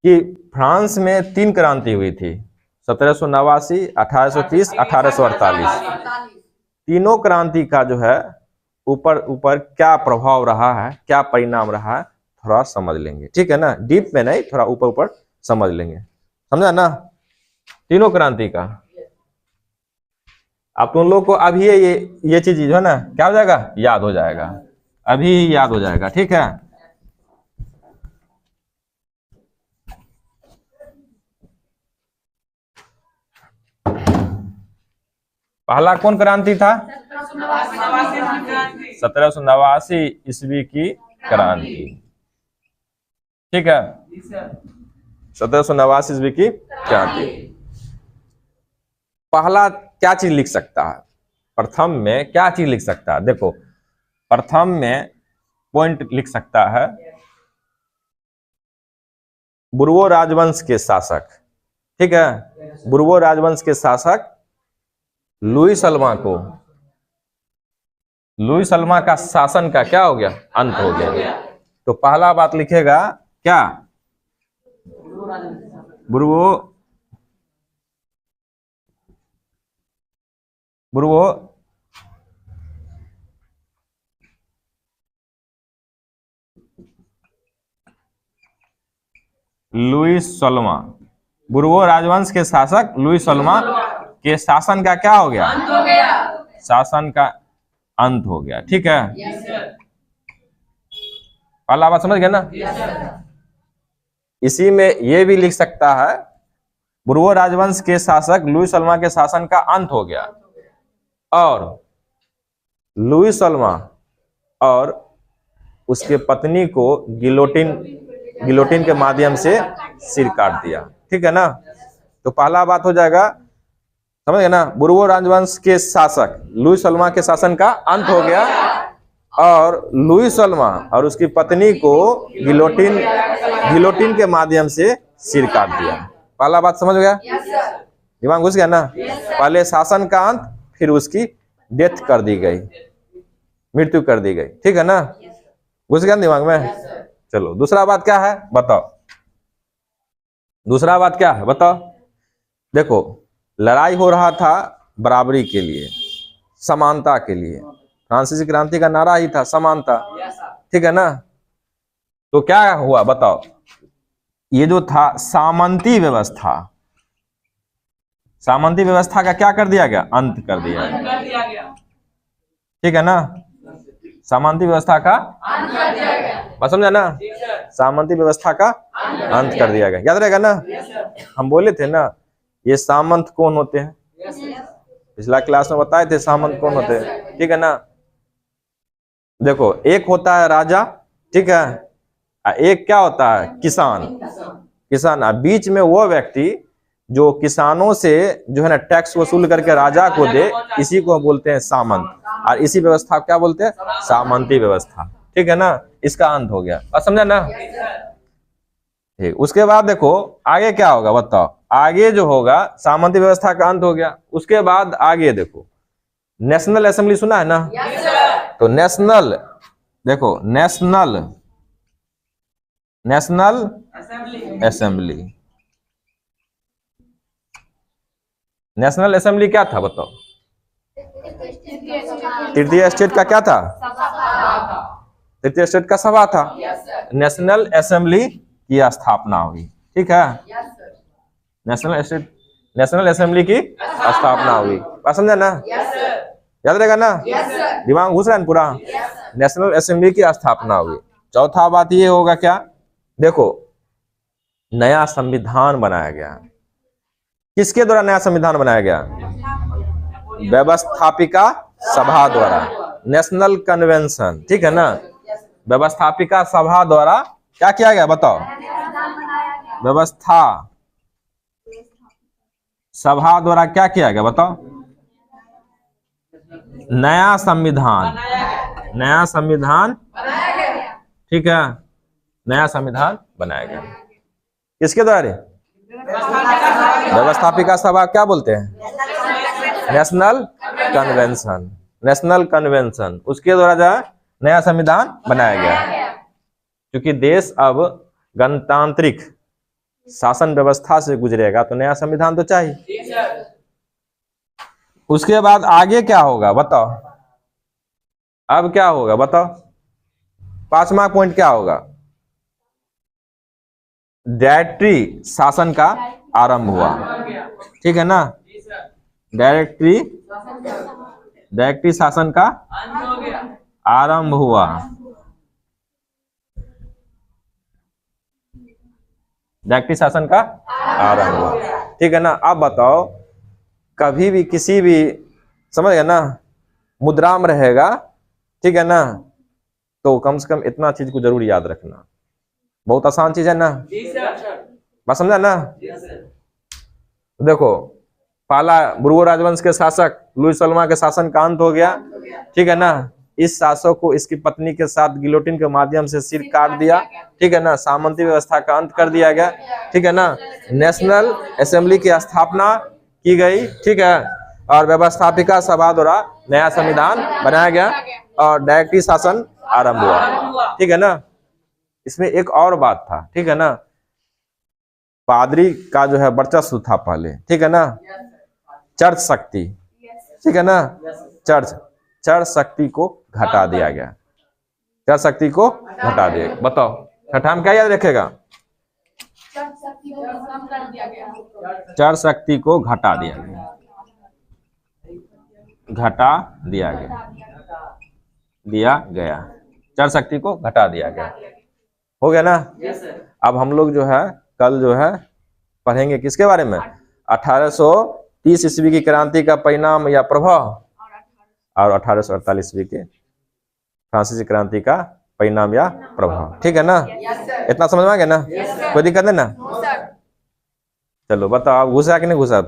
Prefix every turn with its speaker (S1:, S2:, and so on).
S1: कि फ्रांस में 3 क्रांति हुई थी, 1789, 1830, 1848। तीनों क्रांति का जो है ऊपर ऊपर क्या प्रभाव रहा है, क्या परिणाम रहा है, थोड़ा समझ लेंगे, ठीक है ना। डीप में नहीं, थोड़ा ऊपर ऊपर समझ लेंगे, समझा ना। तीनों क्रांति का आप तुम लोग को अभी ये चीज जो है ना क्या हो जाएगा, याद हो जाएगा, अभी याद हो जाएगा, ठीक है। पहला कौन क्रांति था? 1789 ईस्वी की क्रांति, ठीक है। 1789 ईस्वी की क्रांति। पहला क्या चीज लिख सकता है? प्रथम में क्या चीज लिख सकता है? देखो, प्रथम में पॉइंट लिख सकता है बुर्बो राजवंश के शासक, ठीक है। बुर्बो राजवंश के शासक लुई सल्मा को, लुई सल्मा का शासन का क्या हो गया, अंत हो गया। तो पहला बात लिखेगा क्या, बुर्बो लुई सल्मा, बुर्बो राजवंश के शासक लुई सल्मा के शासन का क्या हो गया, अंत हो गया। शासन का अंत हो गया, ठीक है। पहला बात समझ गया ना। इसी में ये भी लिख सकता है बुर्बो राजवंश के शासक लुई सल्मा के शासन का अंत हो गया, और लुई सल्मा और उसके पत्नी को गिलोटिन के माध्यम से सिर काट दिया, ठीक है ना। तो पहला बात हो जाएगा, समझ गए ना। बुर्बो राजवंश के शासक लुई सल्मा के शासन का अंत हो गया, और लुई सल्मा और उसकी पत्नी को गिलोटिन के माध्यम से सिर काट दिया। पहला बात समझ गया, दिमाग घुस गया ना। पहले शासन का अंत, फिर उसकी डेथ कर दी गई, मृत्यु कर दी गई, ठीक है ना। घुस गया दिमाग में। चलो दूसरा बात क्या है बताओ, दूसरा बात क्या है बताओ। देखो, लड़ाई हो रहा था बराबरी के लिए, समानता के लिए। फ्रांसीसी क्रांति का नारा ही था समानता, ठीक है ना। तो क्या हुआ बताओ, ये जो था सामंती व्यवस्था, सामंती व्यवस्था का क्या कर दिया गया, अंत कर दिया गया, ठीक है ना। सामंती व्यवस्था का अंत कर दिया गया, बस समझा ना। सामंती व्यवस्था का अंत कर दिया गया, याद रहेगा ना। हम बोले थे ना ये सामंत कौन होते हैं, पिछला क्लास में बताए थे सामंत कौन होते हैं, ठीक है ना। देखो, एक होता है राजा, ठीक है, एक क्या होता है, किसान। किसान, बीच में वो व्यक्ति जो किसानों से जो है ना टैक्स वसूल करके राजा को दे, इसी को बोलते हैं सामंत। और इसी व्यवस्था क्या बोलते हैं, सामंती व्यवस्था, ठीक है ना। इसका अंत हो गया, अब समझा ना। ठीक, उसके बाद देखो आगे क्या होगा बताओ। आगे जो होगा, सामंती व्यवस्था का अंत हो गया, उसके बाद आगे देखो नेशनल असेंबली सुना है ना। तो नेशनल, देखो नेशनल असेंबली, नेशनल असेंबली क्या था बताओ। तृतीय स्टेट का क्या था, तृतीय स्टेट का सभा था। नेशनल असेंबली की स्थापना हुई, ठीक है। नेशनल असेंबली की स्थापना हुई, बात समझा ना। याद रहेगा ना, दिमाग घुस रहा है पूरा। नेशनल असेंबली की स्थापना हुई। चौथा बात ये होगा क्या, देखो नया संविधान बनाया गया। किसके द्वारा नया संविधान बनाया गया, व्यवस्थापिका सभा द्वारा, नेशनल कन्वेंशन, ठीक है ना। व्यवस्थापिका सभा द्वारा क्या किया गया बताओ, व्यवस्था सभा द्वारा क्या किया गया बताओ, नया संविधान, नया संविधान, ठीक है, नया संविधान बनाया गया। किसके द्वारा, व्यवस्थापिका सभा क्या बोलते हैं, नेशनल कन्वेंशन, नेशनल कन्वेंशन, उसके द्वारा जो है नया संविधान बनाया गया। क्योंकि देश अब गणतांत्रिक शासन व्यवस्था से गुजरेगा तो नया संविधान तो चाहिए। उसके बाद आगे क्या होगा बताओ, अब क्या होगा बताओ, 5वां पॉइंट क्या होगा, डायरेक्टरी शासन का आरंभ हुआ, ठीक है ना, डायरेक्टरी शासन का आरंभ हुआ। डायरेक्टरी शासन का आरंभ हुआ, ठीक है ना। अब बताओ, कभी भी किसी भी, समझ गए ना, मुद्रा में रहेगा, ठीक है ना, तो कम से कम इतना चीज को जरूर याद रखना, बहुत आसान चीज है ना, बात समझा ना। देखो, पहला बुर्गो राजवंश के शासक लुई सल्मा के शासन का अंत हो गया, ठीक है ना। इस शासक को इसकी पत्नी के साथ गिलोटिन के माध्यम से सिर काट दिया, ठीक है ना। सामंती व्यवस्था का अंत कर दिया गया, ठीक है ना। नेशनल असेंबली की स्थापना की गई, ठीक है, और व्यवस्थापिका सभा द्वारा नया संविधान बनाया गया और डायरेक्टरी शासन आरंभ हुआ, ठीक है ना। इसमें एक और बात था, ठीक है ना, पादरी का जो है वर्चस्व था पहले, ठीक है ना, चर्च शक्ति, ठीक है ना, चर्च शक्ति को घटा दिया गया, चर्च शक्ति को घटा दिया गया। बताओ छठा में क्या याद रखेगा, चर्च शक्ति को घटा दिया गया, चर्च शक्ति को घटा दिया गया, हो गया ना। अब हम लोग जो है कल जो है पढ़ेंगे किसके बारे में, 1830 ईस्वी की क्रांति का परिणाम या प्रभाव, और 1848 ईस्वी के फ्रांसीसी क्रांति का परिणाम या प्रभाव, ठीक है ना। इतना समझ में आ गया ना, कोई दिक्कत नहीं ना। चलो बताओ, घुसा कि नहीं घुसा।